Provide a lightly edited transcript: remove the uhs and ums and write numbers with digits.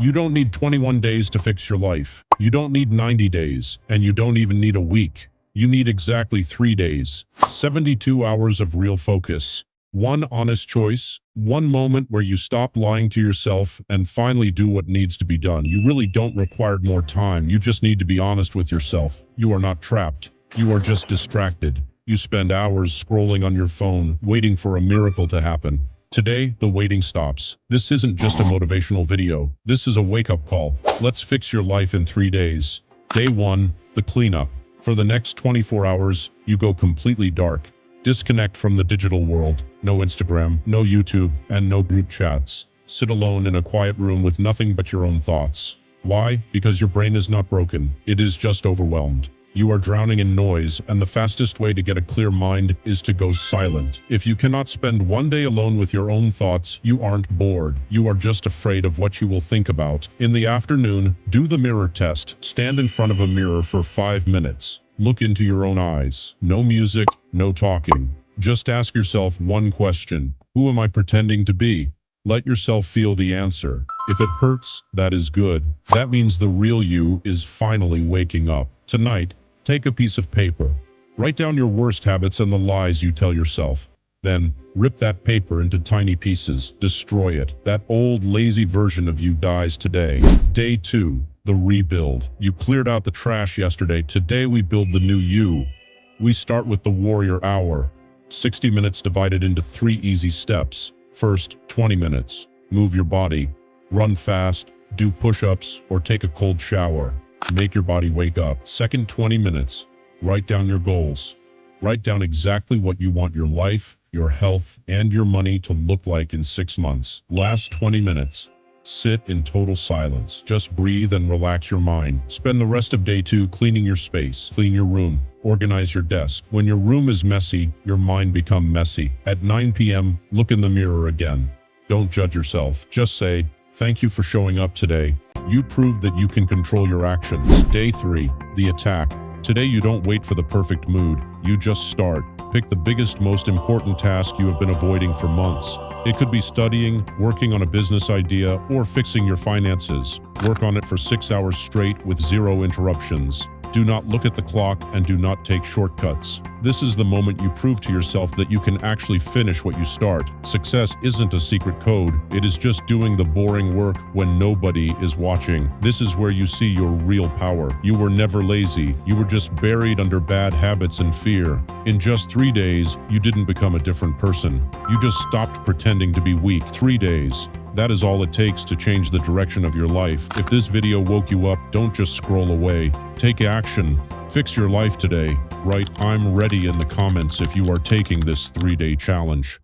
You don't need 21 days to fix your life. You don't need 90 days, and you don't even need a week. You need exactly 3 days, 72 hours of real focus. One honest choice, one moment where you stop lying to yourself and finally do what needs to be done. You really don't require more time. You just need to be honest with yourself. You are not trapped. You are just distracted. You spend hours scrolling on your phone, waiting for a miracle to happen. Today, the waiting stops. This isn't just a motivational video. This is a wake-up call. Let's fix your life in 3 days. Day 1, the cleanup. For the next 24 hours, you go completely dark. Disconnect from the digital world. No Instagram, no YouTube, and no group chats. Sit alone in a quiet room with nothing but your own thoughts. Why? Because your brain is not broken. It is just overwhelmed. You are drowning in noise, and the fastest way to get a clear mind is to go silent. If you cannot spend one day alone with your own thoughts, you aren't bored. You are just afraid of what you will think about. In the afternoon, do the mirror test. Stand in front of a mirror for 5 minutes. Look into your own eyes. No music, no talking. Just ask yourself one question. Who am I pretending to be? Let yourself feel the answer. If it hurts, that is good. That means the real you is finally waking up. Tonight, take a piece of paper. Write down your worst habits and the lies you tell yourself. Then, rip that paper into tiny pieces. Destroy it. That old, lazy version of you dies today. Day 2, the rebuild. You cleared out the trash yesterday. Today we build the new you. We start with the warrior hour. 60 minutes divided into 3 easy steps. First, 20 minutes. Move your body. Run fast, do push-ups, or take a cold shower. Make your body wake up. Second, 20 minutes. Write down your goals. Write down exactly what you want your life, your health, and your money to look like in 6 months. Last 20 minutes. Sit in total silence. Just breathe and relax your mind. Spend the rest of day 2 cleaning your space. Clean your room. Organize your desk. When your room is messy, your mind becomes messy. At 9 p.m., look in the mirror again. Don't judge yourself. Just say, "Thank you for showing up today. You proved that you can control your actions." Day 3, the attack. Today you don't wait for the perfect mood. You just start. Pick the biggest, most important task you have been avoiding for months. It could be studying, working on a business idea, or fixing your finances. Work on it for 6 hours straight with 0 interruptions. Do not look at the clock and do not take shortcuts. This is the moment you prove to yourself that you can actually finish what you start. Success isn't a secret code. It is just doing the boring work when nobody is watching. This is where you see your real power. You were never lazy. You were just buried under bad habits and fear. In just 3 days, you didn't become a different person. You just stopped pretending to be weak. 3 days. That is all it takes to change the direction of your life. If this video woke you up, don't just scroll away. Take action. Fix your life today. Write "I'm ready" in the comments if you are taking this 3-day challenge.